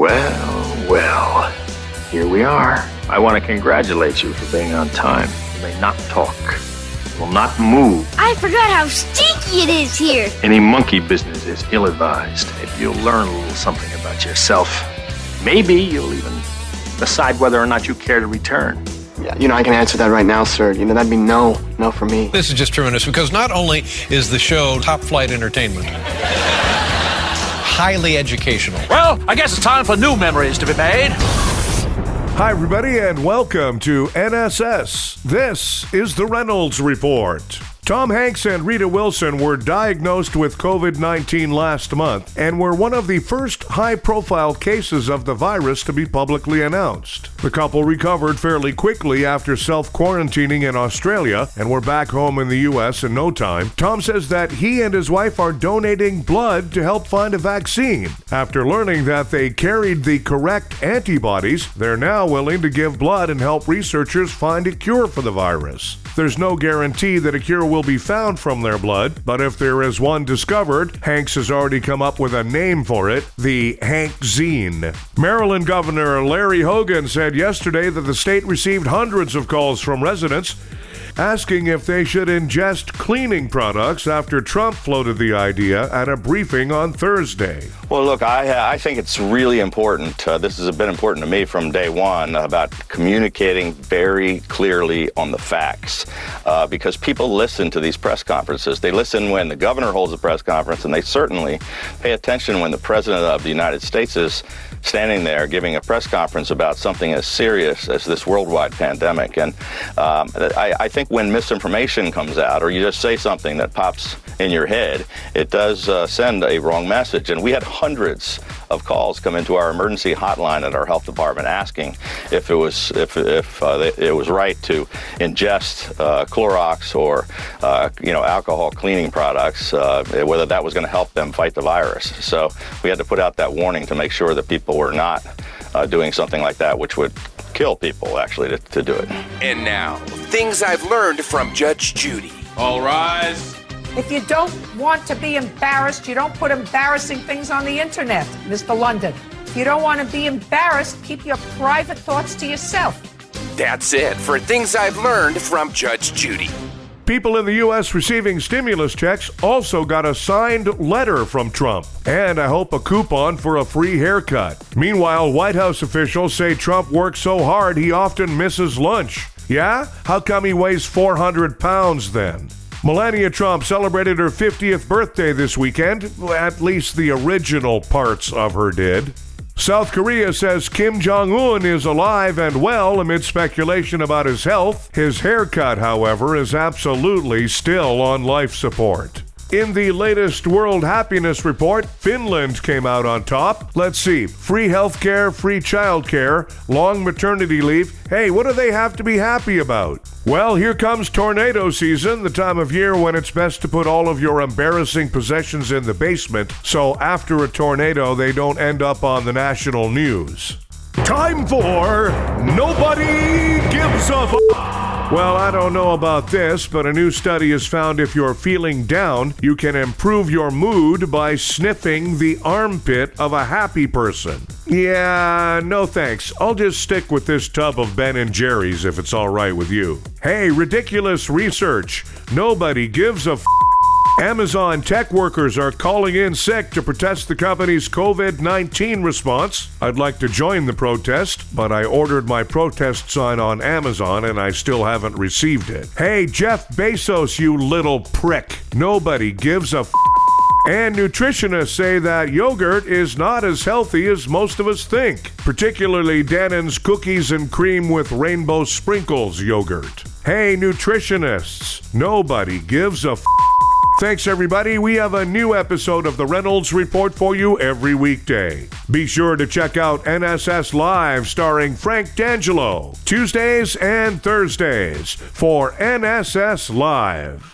Well, well, here we are. I want to congratulate you for being on time. You may not talk, will not move. I forgot how stinky it is here. Any monkey business is ill-advised. If you'll learn a little something about yourself, maybe you'll even decide whether or not you care to return. Yeah, I can answer that right now, sir. That'd be no for me. This is just tremendous because not only is the show top flight entertainment, highly educational. Well, I guess it's time for new memories to be made. Hi, everybody, and welcome to NSS. This is the Reynolds Report. Tom Hanks and Rita Wilson were diagnosed with COVID-19 last month and were one of the first high-profile cases of the virus to be publicly announced. The couple recovered fairly quickly after self-quarantining in Australia and were back home in the U.S. in no time. Tom says that he and his wife are donating blood to help find a vaccine. After learning that they carried the correct antibodies, they're now willing to give blood and help researchers find a cure for the virus. There's no guarantee that a cure will be found from their blood, but if there is one discovered, Hanks has already come up with a name for it, the Hankzine. Maryland Governor Larry Hogan said yesterday that the state received hundreds of calls from residents asking if they should ingest cleaning products after Trump floated the idea at a briefing on Thursday. Well, look, I think it's really important. This has been important to me from day one about communicating very clearly on the facts because people listen to these press conferences. They listen when the governor holds a press conference, and they certainly pay attention when the president of the United States is standing there giving a press conference about something as serious as this worldwide pandemic. And I think when misinformation comes out or you just say something that pops in your head, it does send a wrong message. And we had hundreds of calls come into our emergency hotline at our health department asking if it was right to ingest Clorox or alcohol cleaning products, whether that was going to help them fight the virus. So we had to put out that warning to make sure that people were not doing something like that, which would kill people actually to do it. And now, things I've learned from Judge Judy. All rise. If you don't want to be embarrassed, you don't put embarrassing things on the internet, Mr. London. If you don't want to be embarrassed, keep your private thoughts to yourself. That's it for things I've learned from Judge Judy. People in the U.S. receiving stimulus checks also got a signed letter from Trump, and I hope a coupon for a free haircut. Meanwhile, White House officials say Trump works so hard he often misses lunch. Yeah? How come he weighs 400 pounds then? Melania Trump celebrated her 50th birthday this weekend, at least the original parts of her did. South Korea says Kim Jong-un is alive and well amid speculation about his health. His haircut, however, is absolutely still on life support. In the latest World Happiness Report, Finland came out on top. Let's see, free healthcare, free childcare, long maternity leave. Hey, what do they have to be happy about? Well, here comes tornado season, the time of year when it's best to put all of your embarrassing possessions in the basement, so after a tornado, they don't end up on the national news. Time for Nobody Gives a Well, I don't know about this, but a new study has found if you're feeling down, you can improve your mood by sniffing the armpit of a happy person. Yeah, no thanks. I'll just stick with this tub of Ben & Jerry's if it's all right with you. Hey, ridiculous research. Nobody gives a Amazon tech workers are calling in sick to protest the company's COVID-19 response. I'd like to join the protest, but I ordered my protest sign on Amazon and I still haven't received it. Hey, Jeff Bezos, you little prick. Nobody gives a And nutritionists say that yogurt is not as healthy as most of us think, particularly Dannon's cookies and cream with rainbow sprinkles yogurt. Hey, nutritionists, nobody gives a Thanks, everybody. We have a new episode of the Reynolds Report for you every weekday. Be sure to check out NSS Live starring Frank D'Angelo, Tuesdays and Thursdays for NSS Live.